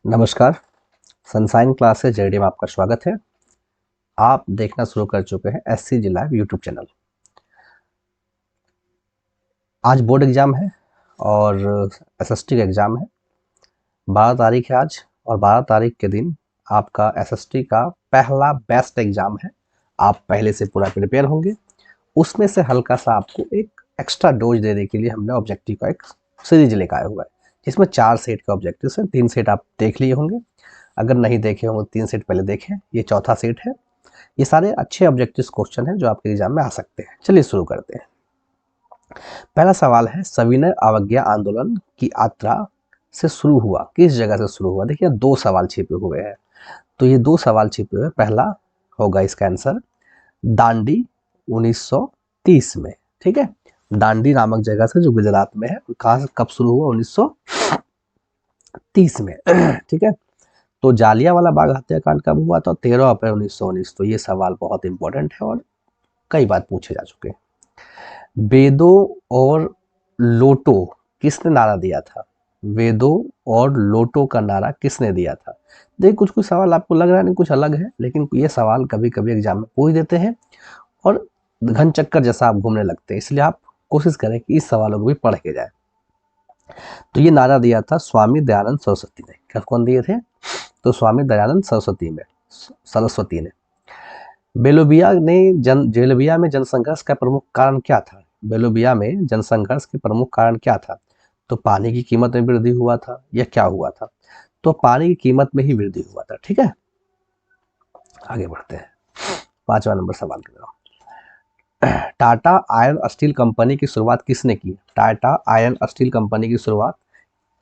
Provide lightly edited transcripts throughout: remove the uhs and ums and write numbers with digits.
नमस्कार। Sunshine class से JD में आपका स्वागत है। आप देखना शुरू कर चुके हैं SCG लाइव यूट्यूब चैनल। आज बोर्ड एग्जाम है और SST का एग्जाम है। 12 तारीख है आज और 12 तारीख के दिन आपका SST का पहला बेस्ट एग्जाम है। आप पहले से पूरा प्रिपेयर होंगे। उसमें से हल्का सा आपको एक एक्स्ट्रा डोज देने के लिए हमने ऑब्जेक्टिव का एक सीरीज लेकर आया हुआ है, जिसमें 4 सेट का ऑब्जेक्टिव है। 3 सेट आप देख लिए होंगे, अगर नहीं देखे होंगे 3 सेट पहले देखें। ये चौथा सेट है। ये सारे अच्छे ऑब्जेक्टिव क्वेश्चन हैं जो आपके एग्जाम में आ सकते हैं। चलिए शुरू करते हैं। पहला सवाल है, सविनय अवज्ञा आंदोलन की यात्रा से शुरू हुआ, किस जगह से शुरू हुआ? देखिए 2 सवाल छिपे हुए हैं, तो ये 2 सवाल छिपे हुए। पहला होगा इसका आंसर दांडी 1930 में। ठीक है, दांडी नामक जगह से जो गुजरात में है, कहाँ से कब शुरू हुआ? 1930 में। ठीक है, तो जालियांवाला बाग हत्याकांड कब हुआ था? 13 अप्रैल 1919। तो ये सवाल बहुत इंपॉर्टेंट है और कई बार पूछे जा चुके हैं। वेदों और लोटो किसने नारा दिया था? वेदों और लोटो का नारा किसने दिया था? देखिए कुछ कुछ सवाल आपको लग रहा है नहीं कुछ अलग है, लेकिन ये सवाल कभी कभी एग्जाम में पूछ देते हैं और घन चक्कर जैसा आप घूमने लगते हैं, इसलिए आप कोशिश करें कि इस सवालों को भी पढ़ के जाए। तो ये नारा दिया था स्वामी दयानंद सरस्वती ने। क्या कौन दिए थे? तो स्वामी दयानंद सरस्वती ने। बेलोबिया में जनसंघर्ष का प्रमुख कारण क्या था? बेलोबिया में जनसंघर्ष के प्रमुख कारण क्या था? तो पानी की कीमत में वृद्धि हुआ था या क्या हुआ था? तो पानी की कीमत में ही वृद्धि हुआ था। ठीक है, आगे बढ़ते हैं। 5वां नंबर सवाल की तरफ। टाटा आयरन स्टील कंपनी की शुरुआत किसने की? टाटा आयरन स्टील कंपनी की शुरुआत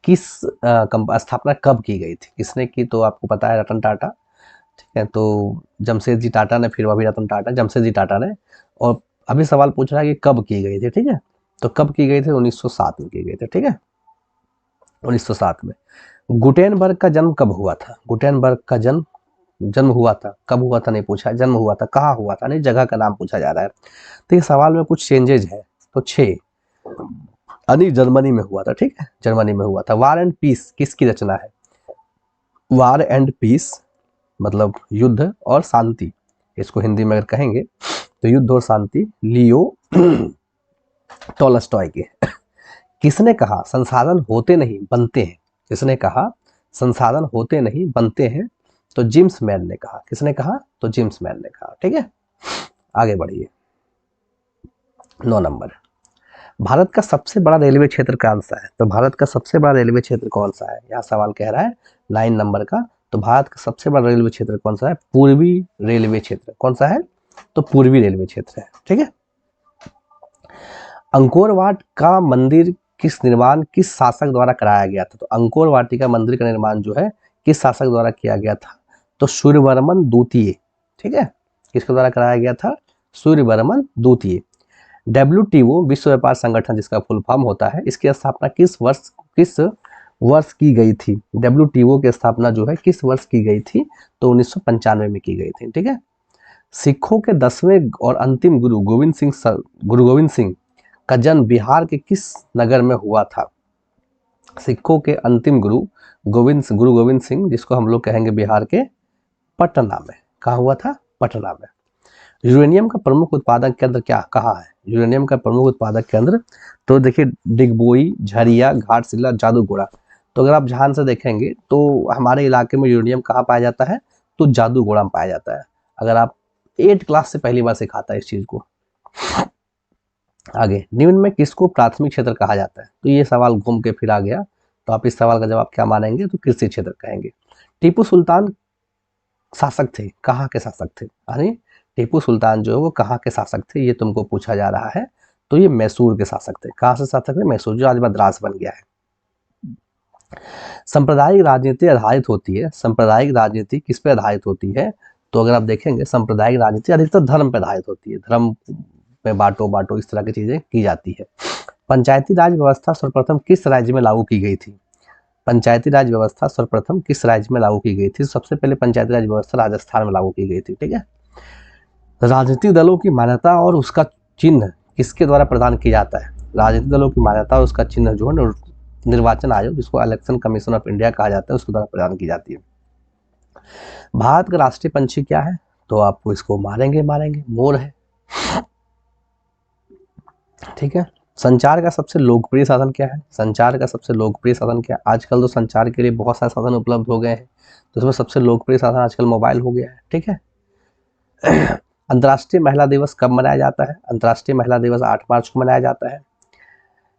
स्थापना कब की गई थी? किसने की? तो आपको पता है रतन टाटा। ठीक है, तो जमशेद जी टाटा ने, फिर वह भी रतन टाटा, जमशेद जी टाटा ने। और अभी सवाल पूछ रहा है कि कब की गई थी। ठीक है, तो कब की गई थी? 1907 में की गई थी। ठीक है, 1907 में। गुटेनबर्ग का जन्म कब हुआ था? गुटेनबर्ग का जन्म हुआ था, कब हुआ था नहीं पूछा, जन्म हुआ था, कहाँ हुआ था नहीं, जगह का नाम पूछा जा रहा है। तो ये सवाल में कुछ चेंजेज है। तो 6 यानी जर्मनी में हुआ था। ठीक है, जर्मनी में हुआ था। वार एंड पीस किसकी रचना है? वार एंड पीस मतलब युद्ध और शांति, इसको हिंदी में अगर कहेंगे तो युद्ध और शांति, लियो टॉलस्टॉय के। किसने कहा संसाधन होते नहीं बनते हैं? किसने कहा संसाधन होते नहीं बनते हैं? तो जेम्स मैन ने कहा। किसने कहा? तो जेम्स मैन ने कहा। ठीक है, आगे बढ़िए। 9 नंबर, भारत का सबसे बड़ा रेलवे क्षेत्र कौन सा है? तो भारत का सबसे बड़ा रेलवे क्षेत्र कौन सा है? यहाँ सवाल कह रहा है 9 नंबर का। तो भारत का सबसे बड़ा रेलवे क्षेत्र कौन सा है? पूर्वी रेलवे क्षेत्र। कौन सा है? तो पूर्वी रेलवे क्षेत्र है। ठीक है, अंकोर वाट का मंदिर किस शासक द्वारा कराया गया था? तो अंकोर वाटिका मंदिर का निर्माण जो है किस शासक द्वारा किया गया था? तो सूर्यवर्मन द्वितीय। ठीक है, किसके द्वारा कराया गया था? सूर्यवर्मन द्वितीय। WTO विश्व व्यापार संगठन जिसका फुल फॉर्म होता है, इसकी स्थापना किस वर्ष की गई थी? WTO की स्थापना जो है किस वर्ष की गई थी? तो 1995 में की गई थी। ठीक है, सिखों के 10वें और अंतिम गुरु गोविंद सिंह का जन्म बिहार के किस नगर में हुआ था? सिखों के अंतिम गुरु गुरु गोविंद सिंह, जिसको हम लोग कहेंगे बिहार के पटना में। कहाँ हुआ था? पटना में। यूरेनियम का प्रमुख उत्पादक केंद्र कहाँ है? यूरेनियम का प्रमुख उत्पादक केंद्र, तो देखिए डिगबोई, झरिया, घाटशिला, जादूगोड़ा। तो अगर आप ध्यान से देखेंगे तो हमारे इलाके में यूरेनियम कहाँ पाया जाता है? तो जादूगोड़ा में पाया जाता है। अगर आप 8 क्लास से पहली बार सिखाता है इस चीज को। आगे, निम्न में किसको प्राथमिक क्षेत्र कहा जाता है? तो ये सवाल घूम के फिर आ गया, तो आप इस सवाल का जवाब क्या मानेंगे? तो कृषि क्षेत्र कहेंगे। टीपू सुल्तान शासक थे, कहाँ के शासक थे? यानी टीपू सुल्तान जो है वो कहाँ के शासक थे, ये तुमको पूछा जा रहा है। तो ये मैसूर के शासक थे। कहाँ से शासक थे? मैसूर, जो आज मद्रास बन गया है। सांप्रदायिक राजनीति आधारित होती है। सांप्रदायिक राजनीति किस पे आधारित होती है? तो अगर आप देखेंगे सांप्रदायिक राजनीति अधिकतर धर्म पे आधारित होती है। धर्म में बांटो इस तरह की चीजें की जाती है। पंचायती राज व्यवस्था सर्वप्रथम किस राज्य में लागू की गई थी? पंचायती राज व्यवस्था सर्वप्रथम किस राज्य में लागू की गई थी? सबसे पहले पंचायती राज व्यवस्था राजस्थान में लागू की गई थी। ठीक है, राजनीतिक दलों की मान्यता और उसका चिन्ह किसके द्वारा प्रदान किया जाता है? राजनीतिक दलों की मान्यता और उसका चिन्ह जो है निर्वाचन आयोग, जिसको इलेक्शन कमीशन ऑफ इंडिया कहा जाता है, उसके द्वारा प्रदान की जाती है। भारत का राष्ट्रीय पंछी क्या है? तो आपको इसको मारेंगे मोर है। ठीक है। संचार का सबसे लोकप्रिय साधन क्या है? संचार का सबसे लोकप्रिय साधन क्या है? आजकल तो संचार के लिए बहुत सारे साधन उपलब्ध हो गए हैं, तो इसमें सबसे लोकप्रिय साधन आजकल मोबाइल हो गया है। ठीक है। अंतर्राष्ट्रीय महिला दिवस कब मनाया जाता है? अंतर्राष्ट्रीय महिला दिवस 8 मार्च को मनाया जाता है।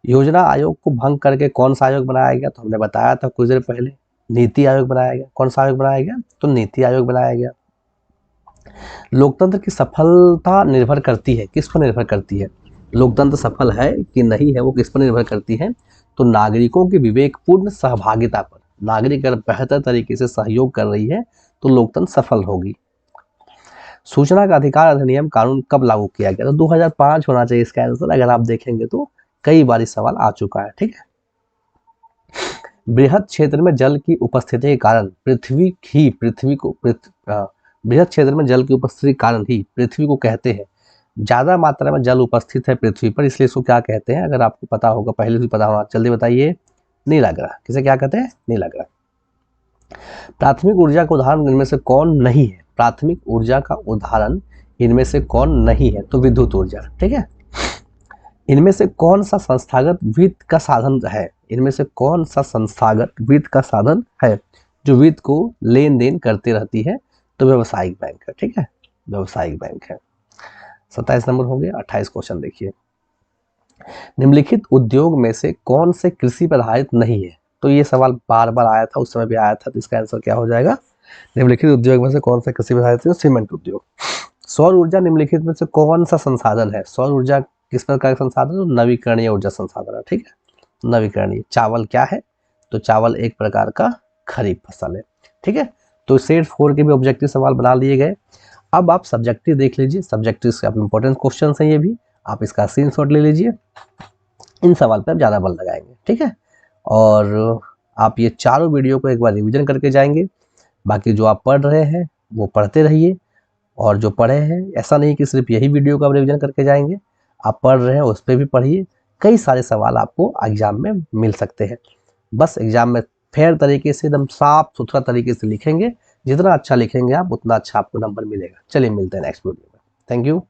योजना आयोग को भंग करके कौन सा आयोग बनाया गया? तो हमने बताया था कुछ देर पहले, नीति आयोग बनाया गया। कौन सा आयोग बनाया गया? तो नीति आयोग बनाया गया। लोकतंत्र की सफलता निर्भर करती है, किस पर निर्भर करती है? लोकतंत्र सफल है कि नहीं है, वो किस पर निर्भर करती है? तो नागरिकों की विवेकपूर्ण सहभागिता पर। नागरिक अगर बेहतर तरीके से सहयोग कर रही है तो लोकतंत्र सफल होगी। सूचना का अधिकार अधिनियम कानून कब लागू किया गया? तो 2005 होना चाहिए इसका आंसर। अगर आप देखेंगे तो कई बार सवाल आ चुका है। ठीक है। बृहद क्षेत्र में जल की उपस्थिति के कारण बृहद क्षेत्र में जल की उपस्थिति के कारण ही पृथ्वी को कहते हैं, ज्यादा मात्रा में जल उपस्थित है पृथ्वी पर, इसलिए इसको क्या कहते हैं? अगर आपको पता होगा, पहले भी पता होगा, जल्दी बताइए। नीला ग्रह। किसे क्या कहते हैं? नीला ग्रह। प्राथमिक ऊर्जा का उदाहरण इनमें से कौन नहीं है? प्राथमिक ऊर्जा का उदाहरण इनमें से कौन नहीं है? तो विद्युत ऊर्जा। ठीक है। इनमें से कौन सा संस्थागत वित्त का साधन है? इनमें से कौन सा संस्थागत वित्त का साधन है जो वित्त को लेन देन करती रहती है? तो व्यवसायिक बैंक है। ठीक है। व्यवसायिक बैंक है। 27 नंबर हो गया। 28 क्वेश्चन देखिए। निम्नलिखित उद्योग में से कौन से कृषि पर आधारित नहीं है? तो ये सवाल बार बार आया था, उस समय भी आया था, तो इसका आंसर क्या हो जाएगा? निम्नलिखित उद्योग में से कौन से कृषि पर आधारित है? सीमेंट उद्योग। सौर ऊर्जा निम्नलिखित में से कौन सा संसाधन है? सौर ऊर्जा किस प्रकार का संसाधन है? नवीकरणीय ऊर्जा संसाधन है। ठीक है। नवीकरणीय। चावल क्या है? तो चावल एक प्रकार का खरीफ फसल है। ठीक है। तो सेट 4 के भी ऑब्जेक्टिव सवाल बना लिए गए। अब आप सब्जेक्टिव देख लीजिए। सब्जेक्टिव से आप इंपॉर्टेंट क्वेश्चन है, ये भी आप इसका स्क्रीनशॉट ले लीजिए। इन सवाल पर आप ज़्यादा बल लगाएंगे। ठीक है। और आप ये चारों वीडियो को एक बार रिवीजन करके जाएंगे। बाकी जो आप पढ़ रहे हैं वो पढ़ते रहिए, और जो पढ़े हैं, ऐसा नहीं कि सिर्फ यही वीडियो को आप रिवीजन करके जाएंगे, आप पढ़ रहे हैं उस पर भी पढ़िए। कई सारे सवाल आपको एग्जाम में मिल सकते हैं। बस एग्जाम में फेयर तरीके से, एकदम साफ सुथरा तरीके से लिखेंगे। जितना अच्छा लिखेंगे आप, उतना अच्छा आपको नंबर मिलेगा। चलिए मिलते हैं नेक्स्ट वीडियो में। Thank you.